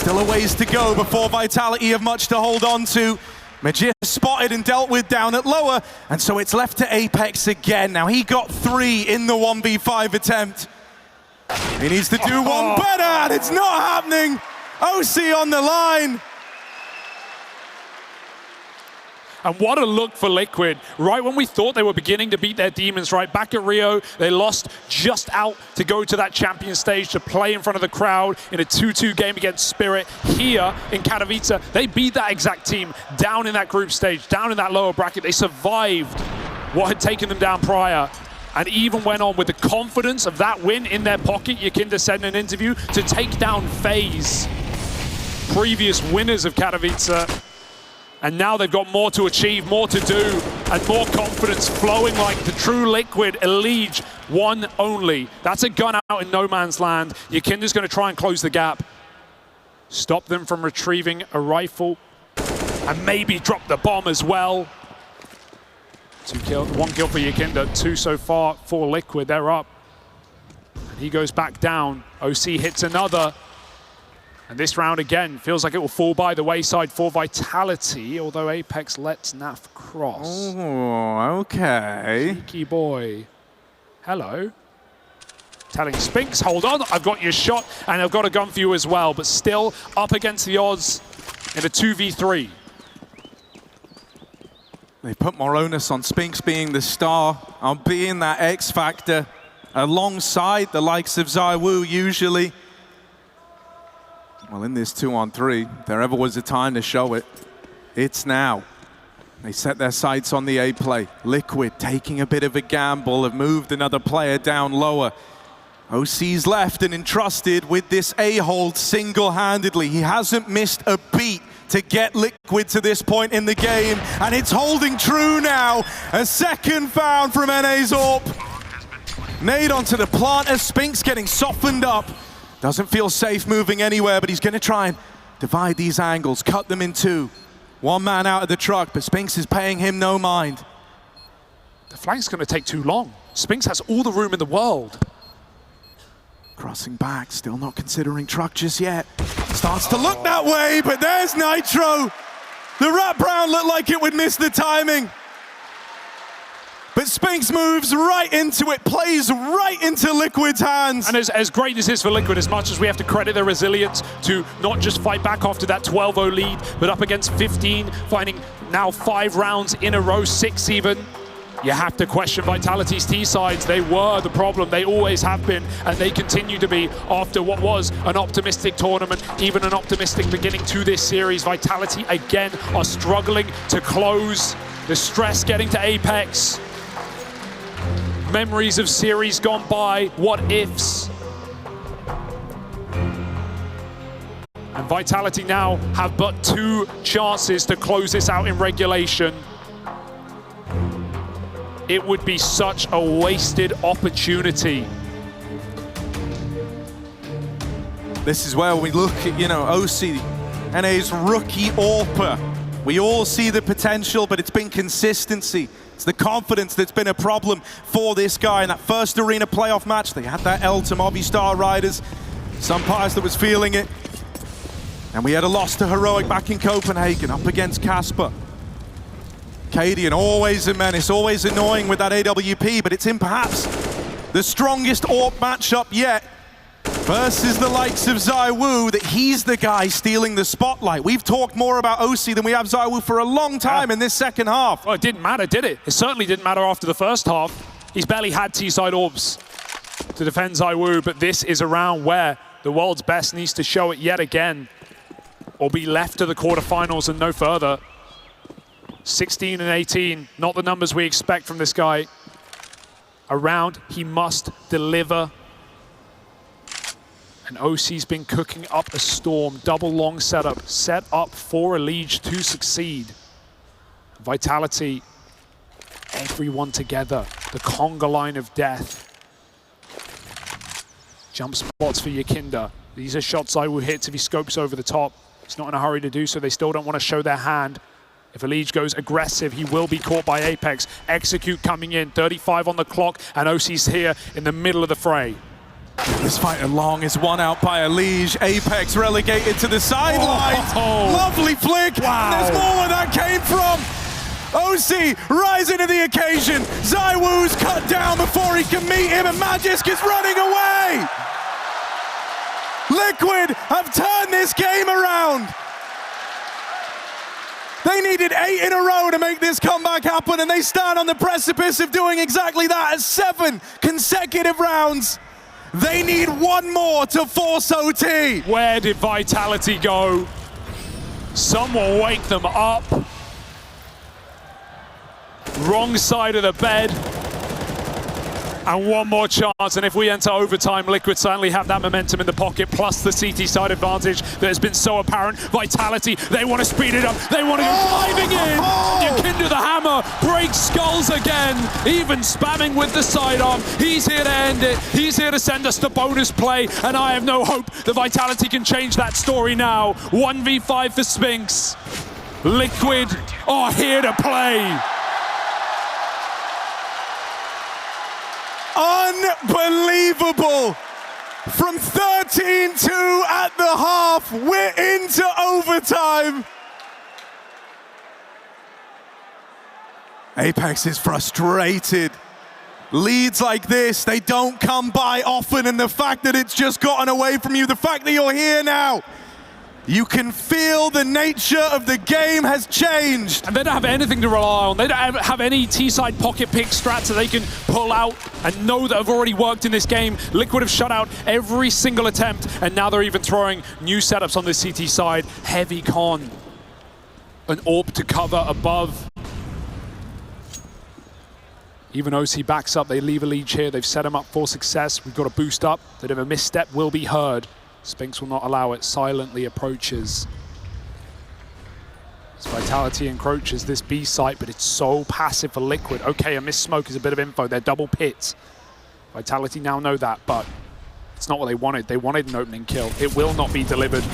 Still a ways to go before Vitality have much to hold on to. Magir spotted and dealt with down at lower, and so it's left to Apex again. Now he got 3 in the 1v5 attempt. He needs to do one better, and it's not happening. OC on the line. And what a look for Liquid. Right when we thought they were beginning to beat their demons, right back at Rio, they lost just out to go to that champion stage to play in front of the crowd in a 2-2 game against Spirit. Here in Katowice, they beat that exact team down in that group stage, down in that lower bracket. They survived what had taken them down prior, and even went on with the confidence of that win in their pocket, Yakinda said in an interview, to take down FaZe, previous winners of Katowice. And now they've got more to achieve, more to do, and more confidence flowing like the true Liquid Elige, one only. That's a gun out in no man's land. Yakinda's going to try and close the gap, stop them from retrieving a rifle, and maybe drop the bomb as well. 1 kill for Yakinda, 2 so far for Liquid. They're up. And he goes back down. OC hits another. And this round again feels like it will fall by the wayside for Vitality, although Apex lets Naf cross. Oh, okay. Cheeky boy. Hello. Telling Spinks, hold on, I've got your shot, and I've got a gun for you as well, but still up against the odds in a 2v3. They put more onus on Spinks being the star, on being that X factor, alongside the likes of ZywOo usually. Well, in this 2-on-3, if there ever was a time to show it, it's now. They set their sights on the A play. Liquid taking a bit of a gamble, have moved another player down lower. OC's left and entrusted with this A hold single-handedly. He hasn't missed a beat to get Liquid to this point in the game, and it's holding true now. A second found from NA's AWP. Nade onto the planter, Spinks getting softened up. Doesn't feel safe moving anywhere, but he's going to try and divide these angles, cut them in 2. One man out of the truck, but Spinks is paying him no mind. The flank's going to take too long. Spinks has all the room in the world. Crossing back, still not considering truck just yet. Starts to look that way, but there's Nitro. The wraparound looked like it would miss the timing. But Spinks moves right into it, plays right into Liquid's hands. And as great as this is for Liquid, as much as we have to credit their resilience to not just fight back after that 12-0 lead, but up against 15, finding now 5 rounds in a row, 6 even, you have to question Vitality's T-sides. They were the problem, they always have been, and they continue to be after what was an optimistic tournament, even an optimistic beginning to this series. Vitality, again, are struggling to close. The stress getting to Apex. Memories of series gone by, what ifs. And Vitality now have but 2 chances to close this out in regulation. It would be such a wasted opportunity. This is where we look at, OC, NA's rookie AWPer. We all see the potential, but it's been consistency. It's the confidence that's been a problem for this guy. In that first arena playoff match, they had that L to Movistar Riders. Some Pies that was feeling it. And we had a loss to Heroic back in Copenhagen, up against Casper. Cadian, always a menace, always annoying with that AWP, but it's in perhaps the strongest AWP matchup yet. Versus the likes of ZywOo, that he's the guy stealing the spotlight. We've talked more about OC than we have ZywOo for a long time in this second half. Well, it didn't matter, did it? It certainly didn't matter after the first half. He's barely had T-side AWPs to defend ZywOo, but this is a round where the world's best needs to show it yet again, or be left to the quarterfinals and no further. 16 and 18, not the numbers we expect from this guy. A round he must deliver. And OC's been cooking up a storm, double long setup, set up for Elige to succeed. Vitality, everyone together, the conga line of death. Jump spots for Yakinda. These are shots ZywOo hits if he scopes over the top. He's not in a hurry to do so, they still don't want to show their hand. If Elige goes aggressive, he will be caught by Apex. Execute coming in, 35 on the clock, and OC's here in the middle of the fray. This fight along is won out by Elige. Apex relegated to the sidelines. Lovely flick. Wow. There's more where that came from. OC rising to the occasion. ZywOo's cut down before he can meet him, and Magisk is running away. Liquid have turned this game around. They needed 8 in a row to make this comeback happen, and they stand on the precipice of doing exactly that as 7 consecutive rounds. They need 1 more to force OT. Where did Vitality go? Someone wake them up. Wrong side of the bed. And 1 more chance, and if we enter overtime, Liquid certainly have that momentum in the pocket, plus the CT side advantage that has been so apparent. Vitality, they want to speed it up, they want to go diving in! Yakinda the hammer breaks skulls again, even spamming with the sidearm. He's here to end it, he's here to send us the bonus play, and I have no hope that Vitality can change that story now. 1v5 for Spinks. Liquid are here to play. Unbelievable! From 13-2 at the half, we're into overtime. Apex is frustrated. Leads like this, they don't come by often, and the fact that it's just gotten away from you, the fact that you're here now, you can feel the nature of the game has changed. And they don't have anything to rely on. They don't have any T-side pocket pick strats that they can pull out and know that have already worked in this game. Liquid have shut out every single attempt, and now they're even throwing new setups on the CT side. Heavy con. An AWP to cover above. Even OC backs up, they leave a lead here. They've set him up for success. We've got a boost up. Bit of a misstep will be heard. Spinks will not allow it, silently approaches. As Vitality encroaches this B site, but it's so passive for Liquid. Okay, a missed smoke is a bit of info. They're double pits. Vitality now know that, but it's not what they wanted. They wanted an opening kill. It will not be delivered.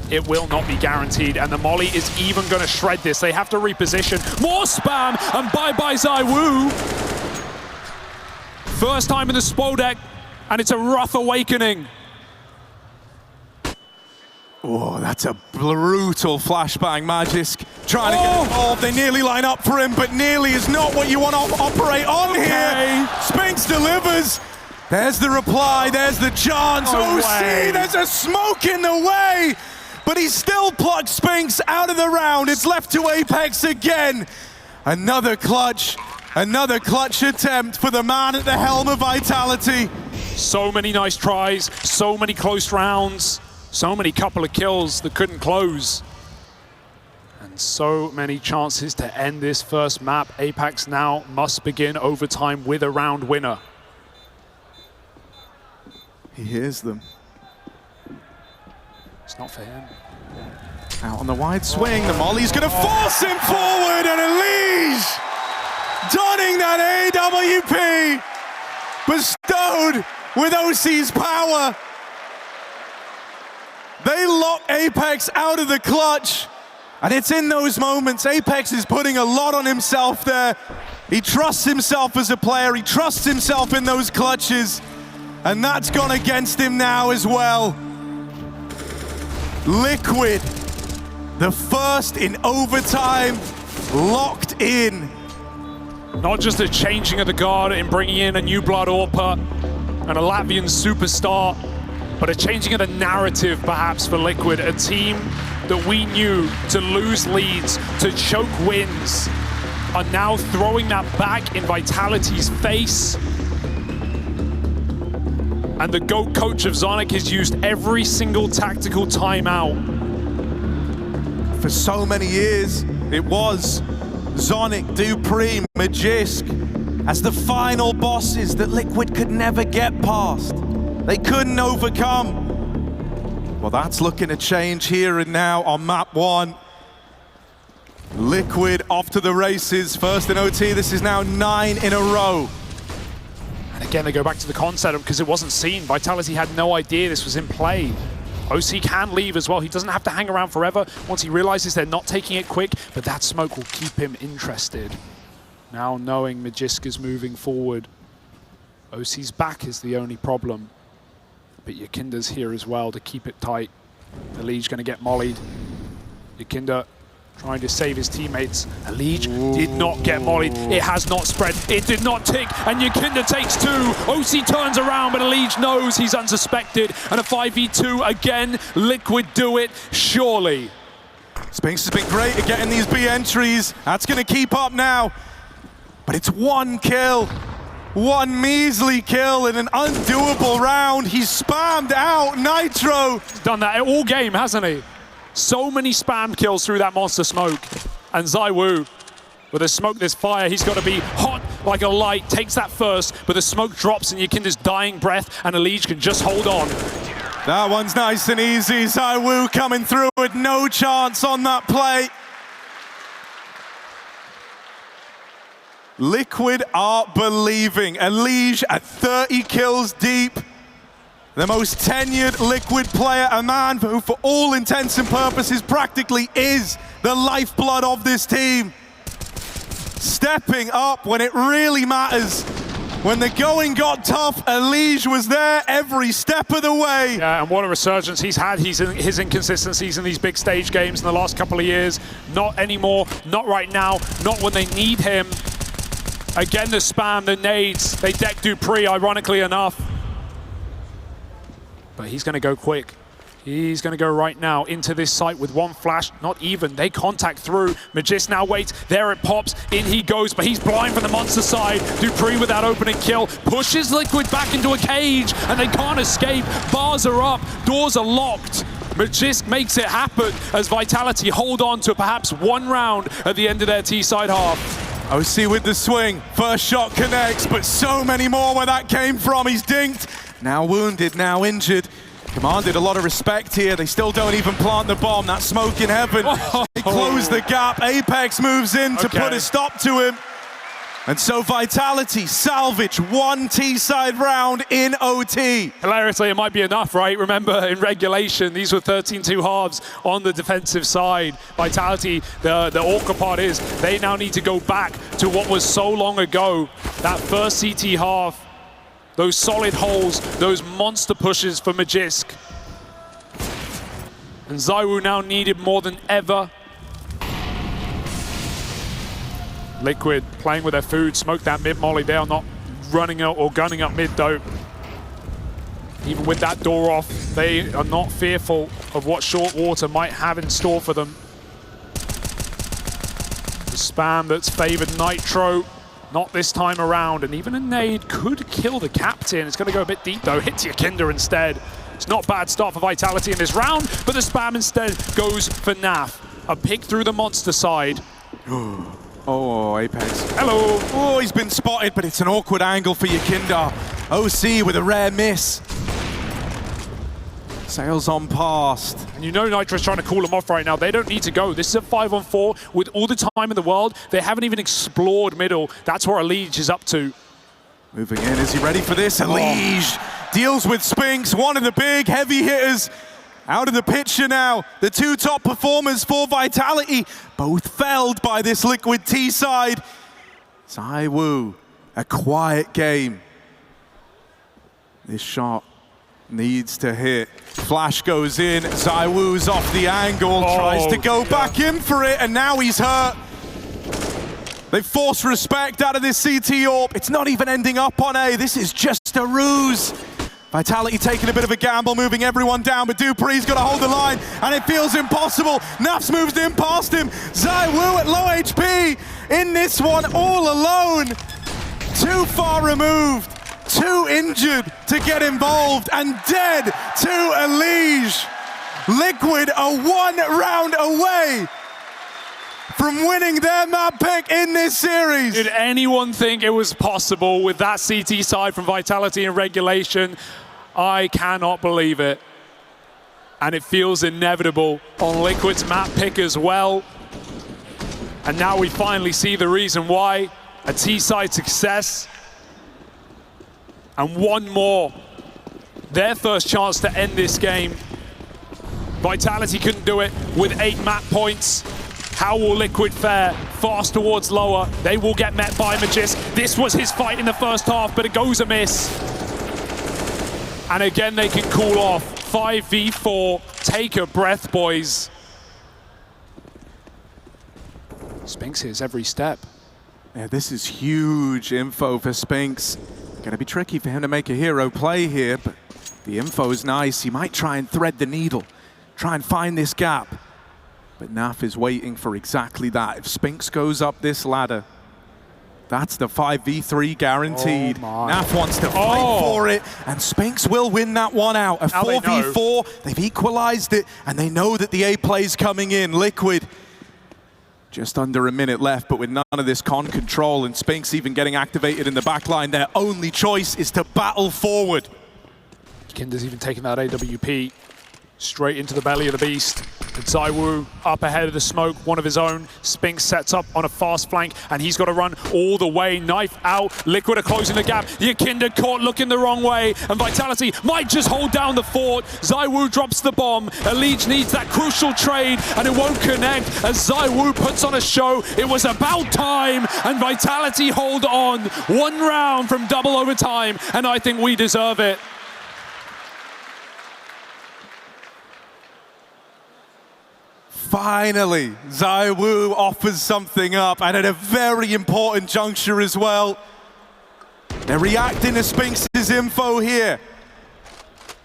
It will not be guaranteed, and the Molly is even going to shred this. They have to reposition. More spam, and bye-bye ZywOo. First time in the SPO deck, and it's a rough awakening. Oh, that's a brutal flashbang. Magisk trying to get involved. They nearly line up for him, but nearly is not what you want to operate on here. Spinks delivers. There's the reply, there's the chance. OC, there's a smoke in the way, but he still plucked Spinks out of the round. It's left to Apex again. Another clutch attempt for the man at the helm of Vitality. So many nice tries, so many close rounds. So many couple of kills that couldn't close. And so many chances to end this first map. Apex now must begin overtime with a round winner. He hears them. It's not for him. Out on the wide swing, the Molly's gonna force him forward, and Elige donning that AWP, bestowed with OC's power. They lock Apex out of the clutch, and it's in those moments Apex is putting a lot on himself there. He trusts himself as a player, he trusts himself in those clutches, and that's gone against him now as well. Liquid, the first in overtime, locked in. Not just a changing of the guard in bringing in a new blood AWPer and a Latvian superstar, but a changing of the narrative perhaps for Liquid, a team that we knew to lose leads, to choke wins, are now throwing that back in Vitality's face. And the GOAT coach of Zonic has used every single tactical timeout. For so many years, it was Zonic, Dupree, Magisk as the final bosses that Liquid could never get past. They couldn't overcome. Well, that's looking to change here and now on map 1. Liquid off to the races, first in OT. This is now 9 in a row. And again, they go back to the concept because it wasn't seen. Vitality had no idea this was in play. OC can leave as well. He doesn't have to hang around forever once he realizes they're not taking it quick, but that smoke will keep him interested. Now knowing Magisk is moving forward, OC's back is the only problem. but Yakinda's here as well to keep it tight. The League's going to get mollied. Yakinda trying to save his teammates. The League did not get mollied. It has not spread. It did not tick, and Yakinda takes 2. OC turns around, but League knows he's unsuspected. And a 5v2 again. Liquid do it, surely. Spinks has been great at getting these B entries. That's going to keep up now. But it's 1 kill. 1 measly kill in an undoable round. He's spammed out Nitro. He's done that all game, hasn't he? So many spam kills through that monster smoke. And ZywOo, with the smoke, there's fire. He's got to be hot like a light. Takes that first, but the smoke drops in Yakinda's dying breath, and Elige can just hold on. That one's nice and easy. ZywOo coming through with no chance on that play. Liquid are believing. Elige at 30 kills deep. The most tenured Liquid player, a man who for all intents and purposes practically is the lifeblood of this team. Stepping up when it really matters. When the going got tough, Elige was there every step of the way. Yeah, and what a resurgence he's had. His inconsistencies in these big stage games in the last couple of years. Not anymore, not right now, not when they need him. Again, the spam, the nades, they deck Dupree, ironically enough. But he's going to go quick. He's going to go right now into this site with 1 flash. Not even. They contact through. Magist now waits. There it pops. In he goes, but he's blind from the monster side. Dupree with that opening kill. Pushes Liquid back into a cage, and they can't escape. Bars are up. Doors are locked. Magist makes it happen as Vitality hold on to perhaps 1 round at the end of their T-side half. OC with the swing. First shot connects, but so many more where that came from. He's dinked. Now wounded, now injured. Commanded a lot of respect here. They still don't even plant the bomb. That smoke in heaven. They close the gap. Apex moves in to put a stop to him. And so Vitality salvage 1 T-side round in OT. Hilariously, it might be enough, right? Remember, in regulation, these were 13-2 halves on the defensive side. Vitality, the awkward part is they now need to go back to what was so long ago. That first CT half, those solid holes, those monster pushes for Magisk. And ZywOo now needed more than ever. Liquid playing with their food, smoke that mid molly. They are not running out or gunning up mid though. Even with that door off, they are not fearful of what Short Water might have in store for them. The spam that's favored Nitro, not this time around, and even a nade could kill the captain. It's going to go a bit deep though, hits Yakinda instead. It's not bad start for Vitality in this round, but the spam instead goes for Naf. A pick through the monster side. Oh, Apex. Hello. Oh, he's been spotted, but it's an awkward angle for Yakinda. OC with a rare miss. Sails on past. And you know Nitro's trying to call them off right now. They don't need to go. This is a 5-on-4 with all the time in the world. They haven't even explored middle. That's where Elige is up to. Moving in, is he ready for this? Elige deals with Spinks, one of the big heavy hitters. Out of the picture now, the 2 top performers for Vitality, both felled by this Liquid T-side. ZywOo, a quiet game. This shot needs to hit. Flash goes in, ZywOo's off the angle, tries to go back in for it, and now he's hurt. They force respect out of this CT AWP. It's not even ending up on A, this is just a ruse. Vitality taking a bit of a gamble, moving everyone down, but Dupree's got to hold the line, and it feels impossible. Nafs moves in past him. ZywOo at low HP in this one, all alone. Too far removed, too injured to get involved, and dead to Elige. Liquid are 1 round away from winning their map pick in this series. Did anyone think it was possible with that CT side from Vitality in regulation? I cannot believe it. And it feels inevitable on Liquid's map pick as well. And now we finally see the reason why. A T-side success. And 1 more. Their first chance to end this game. Vitality couldn't do it with 8 map points. How will Liquid fare? Fast towards lower. They will get met by Magist. This was his fight in the first half, but it goes amiss. And again, they can cool off. 5v4, take a breath, boys. Spinks hears every step. Yeah, this is huge info for Spinks. Gonna be tricky for him to make a hero play here, but the info is nice. He might try and thread the needle, try and find this gap. But Naf is waiting for exactly that. If Spinks goes up this ladder, that's the 5v3 guaranteed. Naf wants to fight for it, and Spinks will win that one out. A 4v4, they've equalized it, and they know that the A play's coming in. Liquid, just under a minute left, but with none of this con control, and Spinks even getting activated in the backline, their only choice is to battle forward. Kinder's even taking that AWP straight into the belly of the beast. ZywOo up ahead of the smoke, one of his own. Spinks sets up on a fast flank, and he's got to run all the way. Knife out, Liquid are closing the gap. Kinder caught looking the wrong way, and Vitality might just hold down the fort. ZywOo drops the bomb. Elige needs that crucial trade, and it won't connect as ZywOo puts on a show. It was about time, and Vitality hold on. One round from double overtime, and I think we deserve it. Finally, ZywOo offers something up, and at a very important juncture as well. They're reacting to Spinks' info here.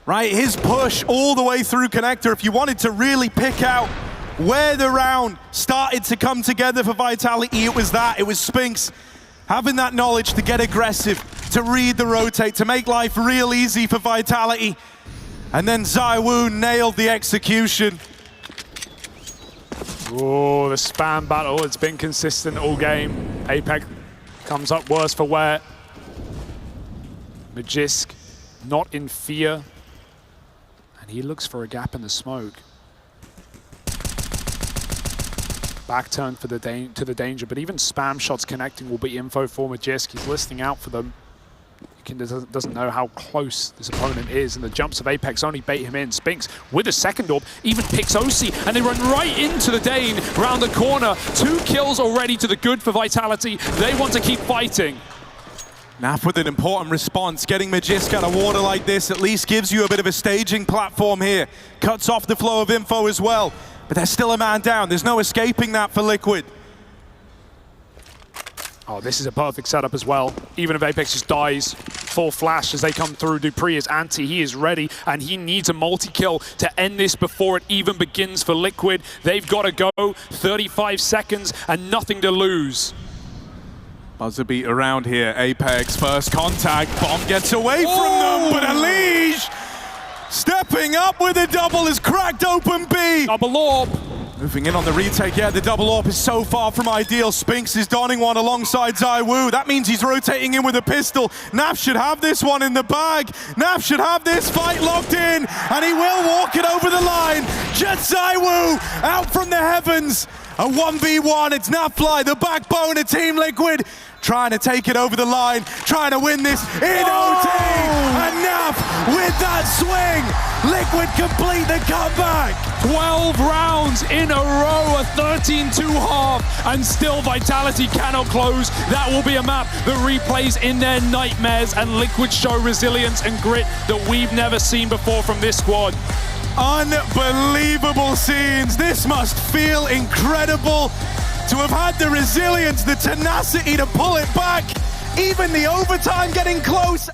Right, his push all the way through connector. If you wanted to really pick out where the round started to come together for Vitality, it was that. It was Spinks having that knowledge to get aggressive, to read the rotate, to make life real easy for Vitality. And then ZywOo nailed the execution. Oh, the spam battle, it's been consistent all game. Apex comes up worse for wear. Magisk not in fear. And he looks for a gap in the smoke. Back turn for the to the danger, but even spam shots connecting will be info for Magisk. He's listening out for them. Kinder doesn't know how close this opponent is, and the jumps of Apex only bait him in. Spinks with a second orb even picks OC, and they run right into the Dane round the corner. 2 kills already to the good for Vitality. They want to keep fighting. Naf with an important response. Getting Magisk out of water like this at least gives you a bit of a staging platform here. Cuts off the flow of info as well, but there's still a man down. There's no escaping that for Liquid. Oh, this is a perfect setup as well. Even if Apex just dies, full flash as they come through. Dupree is anti, he is ready, and he needs a multi-kill to end this before it even begins for Liquid. They've got to go, 35 seconds and nothing to lose. Buzzer beat around here, Apex, first contact, bomb gets away from them, but Elige stepping up with a double has cracked open B. Double orb. Moving in on the retake, yeah, the double AWP is so far from ideal. Spinks is donning one alongside ZywOo. That means he's rotating in with a pistol. Naf should have this one in the bag. Naf should have this fight locked in, and he will walk it over the line. Just ZywOo out from the heavens. A 1v1, it's Nafly, the backbone of Team Liquid, trying to take it over the line, trying to win this in OT. And Naf with that swing. Liquid complete the comeback. 12 rounds in a row, a 13-2 half, and still Vitality cannot close. That will be a map that replays in their nightmares, and Liquid show resilience and grit that we've never seen before from this squad. Unbelievable scenes. This must feel incredible to have had the resilience, the tenacity to pull it back. Even the overtime getting close.